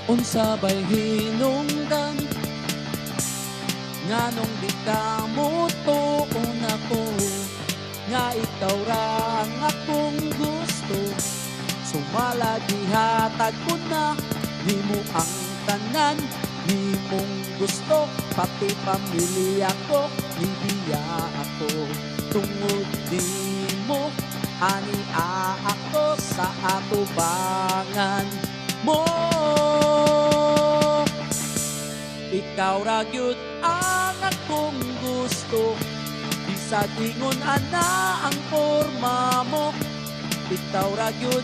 Unsa bay hinungdan nganong di ka mo tuon ako, nga ikaw ra ang akong gusto. Sumala gihatag ko na nimo ang tanan, nimong gusto, pati pamilya ko, nibiya ako. Tungod nimo, ani ako sa atubangan mo. Ikaw ra gyud ang akong gusto, bisag ingon ana ang porma mo. Ikaw ra gyud